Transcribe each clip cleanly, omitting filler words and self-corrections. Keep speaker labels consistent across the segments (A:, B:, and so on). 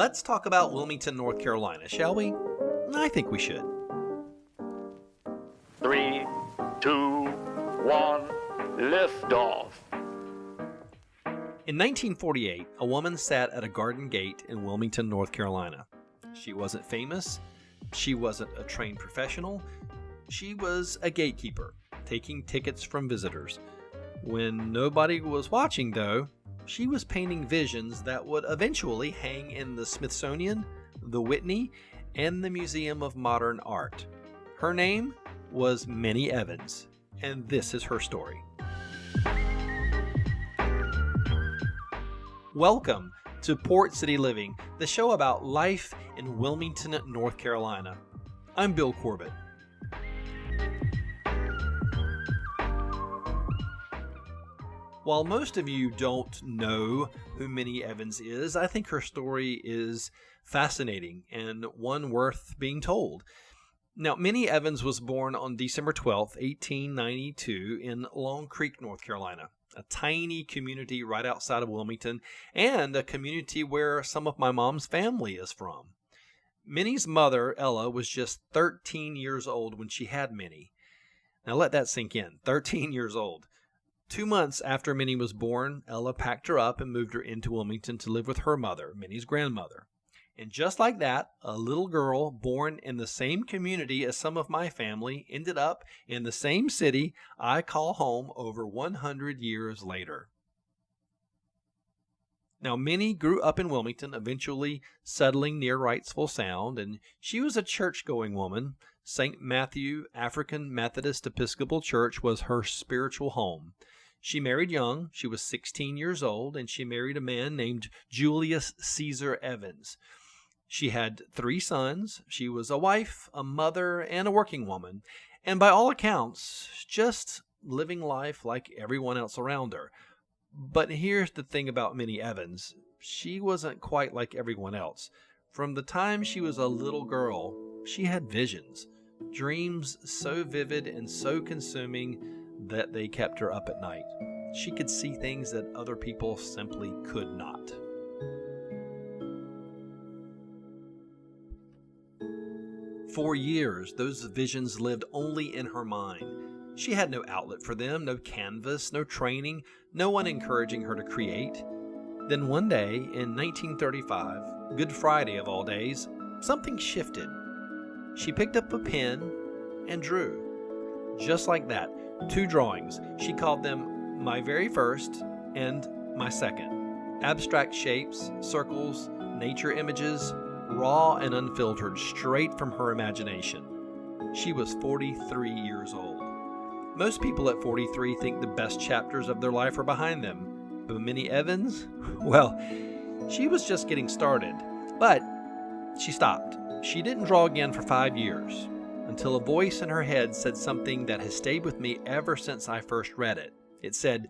A: Let's talk about Wilmington, North Carolina, shall we? I think we should.
B: 3, 2, 1, lift off.
A: In 1948, a woman sat at a garden gate in Wilmington, North Carolina. She wasn't famous. She wasn't a trained professional. She was a gatekeeper, taking tickets from visitors. When nobody was watching, though, she was painting visions that would eventually hang in the Smithsonian, the Whitney, and the Museum of Modern Art. Her name was Minnie Evans, and this is her story. Welcome to Port City Living, the show about life in Wilmington, North Carolina. I'm Bill Corbett. While most of you don't know who Minnie Evans is, I think her story is fascinating and one worth being told. Now, Minnie Evans was born on December 12, 1892 in Long Creek, North Carolina, a tiny community right outside of Wilmington and a community where some of my mom's family is from. Minnie's mother, Ella, was just 13 years old when she had Minnie. Now let that sink in, 13 years old. 2 months after Minnie was born, Ella packed her up and moved her into Wilmington to live with her mother, Minnie's grandmother. And just like that, a little girl born in the same community as some of my family ended up in the same city I call home over 100 years later. Now, Minnie grew up in Wilmington, eventually settling near Wrightsville Sound, and she was a church-going woman. St. Matthew African Methodist Episcopal Church was her spiritual home. She married young. She was 16 years old, and she married a man named Julius Caesar Evans. She had 3 sons. She was a wife, a mother, and a working woman, and by all accounts, just living life like everyone else around her. But here's the thing about Minnie Evans. She wasn't quite like everyone else. From the time she was a little girl, she had visions, dreams so vivid and so consuming that they kept her up at night. She could see things that other people simply could not. For years, those visions lived only in her mind. She had no outlet for them, no canvas, no training, no one encouraging her to create. Then one day, in 1935, Good Friday of all days, something shifted. She picked up a pen and drew. Just like that, 2 drawings. She called them My Very First and My Second. Abstract shapes, circles, nature images, raw and unfiltered, straight from her imagination. She was 43 years old. Most people at 43 think the best chapters of their life are behind them. But Minnie Evans? Well, she was just getting started. But she stopped. She didn't draw again for 5 years, until a voice in her head said something that has stayed with me ever since I first read it. It said,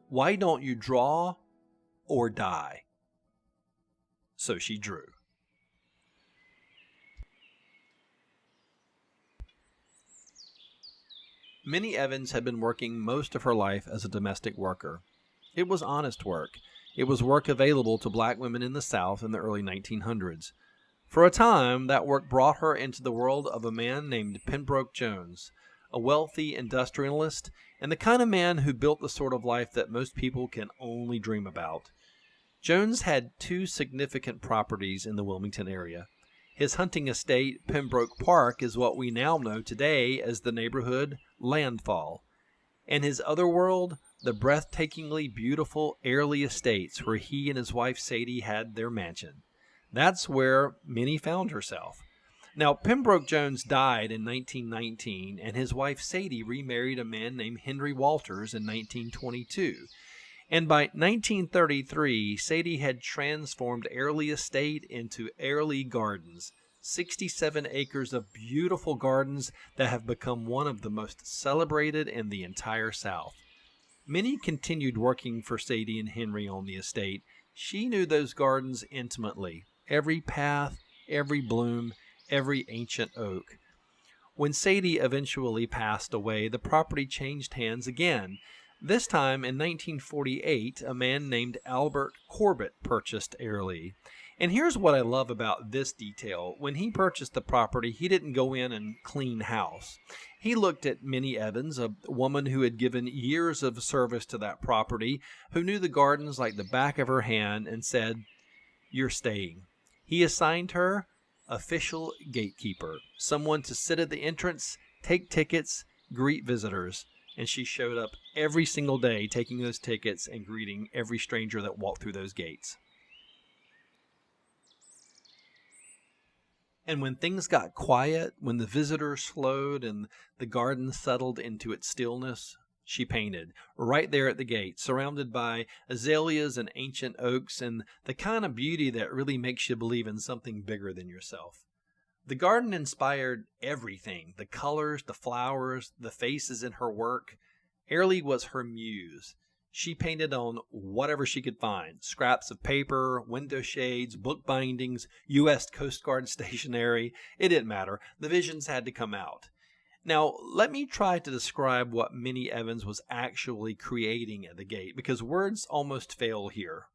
A: "Why don't you draw or die?" So she drew. Minnie Evans had been working most of her life as a domestic worker. It was honest work. It was work available to black women in the South in the early 1900s. For a time, that work brought her into the world of a man named Pembroke Jones, a wealthy industrialist and the kind of man who built the sort of life that most people can only dream about. Jones had 2 significant properties in the Wilmington area. His hunting estate, Pembroke Park, is what we now know today as the neighborhood Landfall. And his other world, the breathtakingly beautiful Airlie Estates, where he and his wife Sadie had their mansion. That's where Minnie found herself. Now, Pembroke Jones died in 1919, and his wife Sadie remarried a man named Henry Walters in 1922. And by 1933, Sadie had transformed Airlie Estate into Airlie Gardens, 67 acres of beautiful gardens that have become one of the most celebrated in the entire South. Minnie continued working for Sadie and Henry on the estate. She knew those gardens intimately, every path, every bloom, every ancient oak. When Sadie eventually passed away, the property changed hands again. This time in 1948, a man named Albert Corbett purchased Airlie. And here's what I love about this detail. When he purchased the property, he didn't go in and clean house. He looked at Minnie Evans, a woman who had given years of service to that property, who knew the gardens like the back of her hand, and said, "You're staying." He assigned her official gatekeeper, someone to sit at the entrance, take tickets, greet visitors. And she showed up every single day taking those tickets and greeting every stranger that walked through those gates. And when things got quiet, when the visitors slowed and the garden settled into its stillness, she painted right there at the gate, surrounded by azaleas and ancient oaks and the kind of beauty that really makes you believe in something bigger than yourself. The garden inspired everything, the colors, the flowers, the faces in her work. Airlie was her muse. She painted on whatever she could find, scraps of paper, window shades, book bindings, U.S. Coast Guard stationery. It didn't matter. The visions had to come out. Now, let me try to describe what Minnie Evans was actually creating at the gate, because words almost fail here.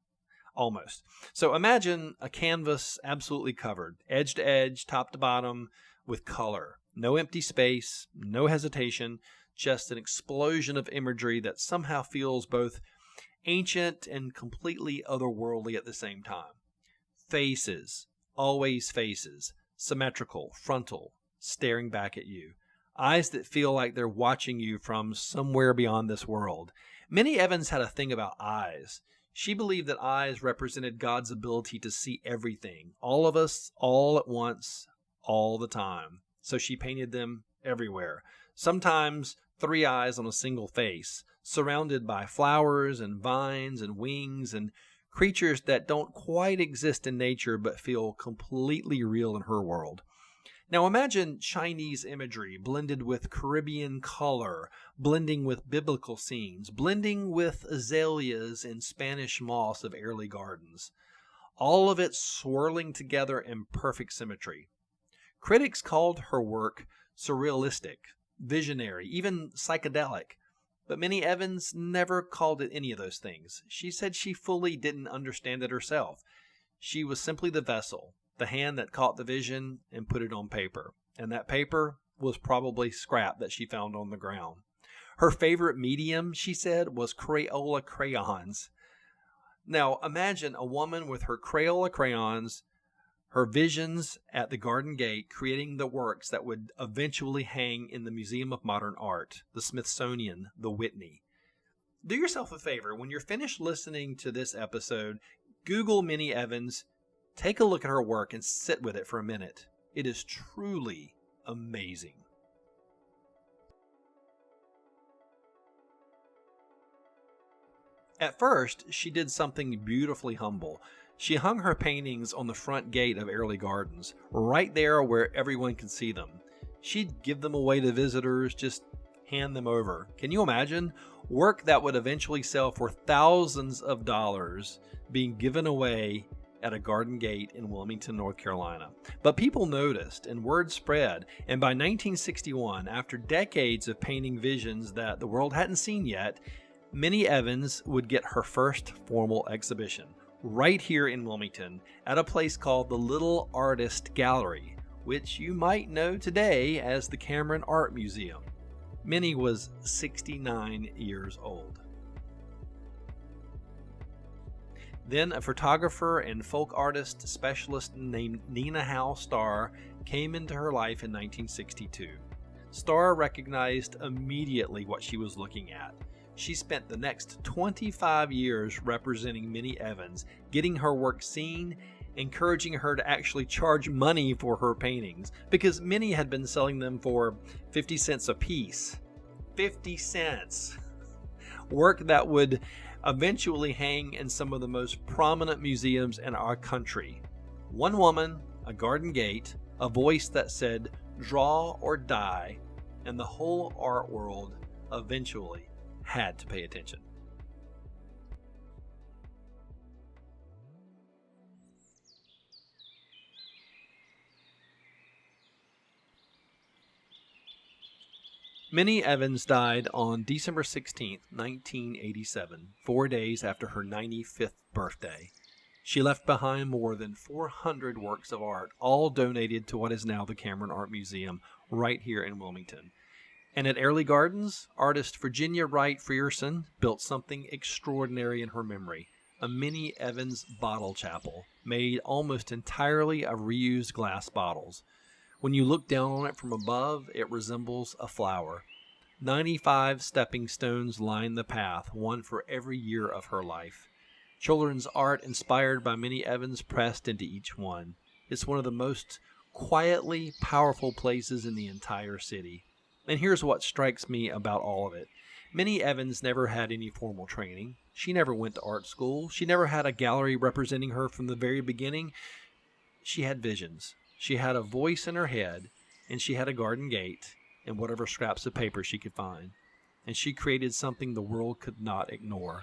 A: Almost. So imagine a canvas absolutely covered, edge to edge, top to bottom, with color. No empty space, no hesitation, just an explosion of imagery that somehow feels both ancient and completely otherworldly at the same time. Faces, always faces, symmetrical, frontal, staring back at you. Eyes that feel like they're watching you from somewhere beyond this world. Minnie Evans had a thing about eyes. She believed that eyes represented God's ability to see everything, all of us, all at once, all the time. So she painted them everywhere. Sometimes 3 eyes on a single face, surrounded by flowers and vines and wings and creatures that don't quite exist in nature but feel completely real in her world. Now imagine Chinese imagery blended with Caribbean color, blending with biblical scenes, blending with azaleas and Spanish moss of Airlie Gardens. All of it swirling together in perfect symmetry. Critics called her work surrealistic, visionary, even psychedelic. But Minnie Evans never called it any of those things. She said she fully didn't understand it herself. She was simply the vessel, the hand that caught the vision and put it on paper. And that paper was probably scrap that she found on the ground. Her favorite medium, she said, was Crayola crayons. Now, imagine a woman with her Crayola crayons, her visions at the garden gate, creating the works that would eventually hang in the Museum of Modern Art, the Smithsonian, the Whitney. Do yourself a favor. When you're finished listening to this episode, Google Minnie Evans. Take a look at her work and sit with it for a minute. It is truly amazing. At first, she did something beautifully humble. She hung her paintings on the front gate of Airlie Gardens, right there where everyone could see them. She'd give them away to visitors, just hand them over. Can you imagine? Work that would eventually sell for thousands of dollars being given away at a garden gate in Wilmington, North Carolina. But people noticed and word spread, and by 1961, after decades of painting visions that the world hadn't seen yet, Minnie Evans would get her first formal exhibition right here in Wilmington at a place called the Little Artist Gallery, which you might know today as the Cameron Art Museum. Minnie was 69 years old. Then a photographer and folk artist specialist named Nina Howe Starr came into her life in 1962. Starr recognized immediately what she was looking at. She spent the next 25 years representing Minnie Evans, getting her work seen, encouraging her to actually charge money for her paintings, because Minnie had been selling them for 50 cents a piece. 50 cents! Work that would eventually hang in some of the most prominent museums in our country. One woman, a garden gate, a voice that said, "Draw or die," and the whole art world eventually had to pay attention. Minnie Evans died on December 16, 1987, 4 days after her 95th birthday. She left behind more than 400 works of art, all donated to what is now the Cameron Art Museum, right here in Wilmington. And at Airlie Gardens, artist Virginia Wright Frierson built something extraordinary in her memory, a Minnie Evans bottle chapel, made almost entirely of reused glass bottles. When you look down on it from above, it resembles a flower. 95 stepping stones line the path, one for every year of her life. Children's art inspired by Minnie Evans pressed into each one. It's one of the most quietly powerful places in the entire city. And here's what strikes me about all of it. Minnie Evans never had any formal training. She never went to art school. She never had a gallery representing her from the very beginning. She had visions. She had a voice in her head, and she had a garden gate and whatever scraps of paper she could find. And she created something the world could not ignore.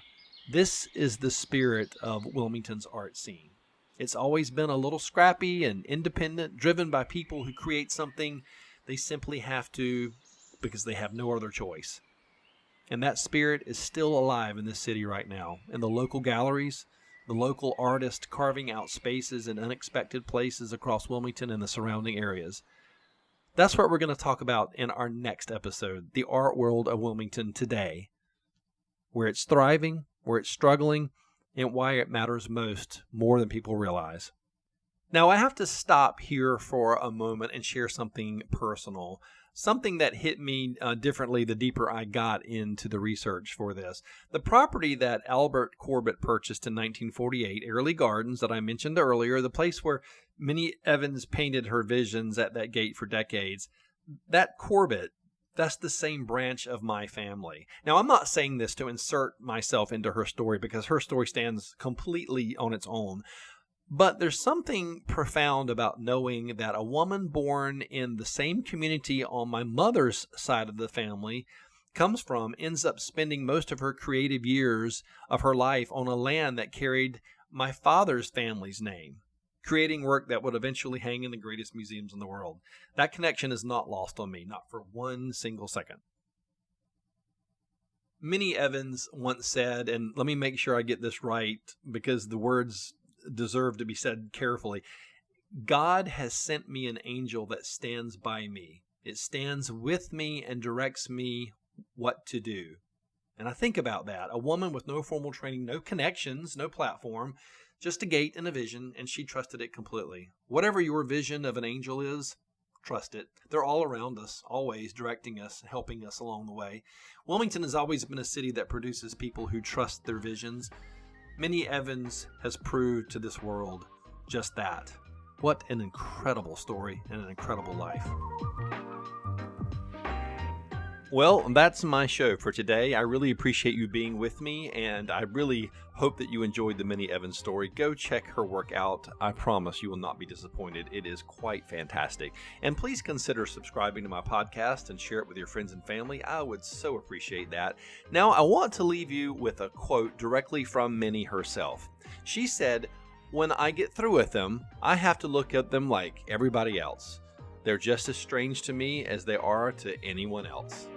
A: This is the spirit of Wilmington's art scene. It's always been a little scrappy and independent, driven by people who create something they simply have to because they have no other choice. And that spirit is still alive in this city right now. In the local galleries, the local artists carving out spaces in unexpected places across Wilmington and the surrounding areas. That's what we're going to talk about in our next episode, the art world of Wilmington today, where it's thriving, where it's struggling, and why it matters most, more than people realize. Now, I have to stop here for a moment and share something personal, something that hit me differently the deeper I got into the research for this. The property that Albert Corbett purchased in 1948, Airlie Gardens, that I mentioned earlier, the place where Minnie Evans painted her visions at that gate for decades, that Corbett, that's the same branch of my family. Now, I'm not saying this to insert myself into her story because her story stands completely on its own. But there's something profound about knowing that a woman born in the same community on my mother's side of the family ends up spending most of her creative years of her life on a land that carried my father's family's name, creating work that would eventually hang in the greatest museums in the world. That connection is not lost on me, not for one single second. Minnie Evans once said, and let me make sure I get this right because the words deserve to be said carefully, God has sent me an angel that stands by me. It stands with me and directs me what to do. And I think about that. A woman with no formal training, no connections, no platform, just a gate and a vision, and she trusted it completely. Whatever your vision of an angel is, trust it. They're all around us, always directing us, helping us along the way. Wilmington has always been a city that produces people who trust their visions. Minnie Evans has proved to this world just that. What an incredible story and an incredible life. Well, that's my show for today. I really appreciate you being with me, and I really hope that you enjoyed the Minnie Evans story. Go check her work out. I promise you will not be disappointed. It is quite fantastic. And please consider subscribing to my podcast and share it with your friends and family. I would so appreciate that. Now, I want to leave you with a quote directly from Minnie herself. She said, "When I get through with them, I have to look at them like everybody else. They're just as strange to me as they are to anyone else."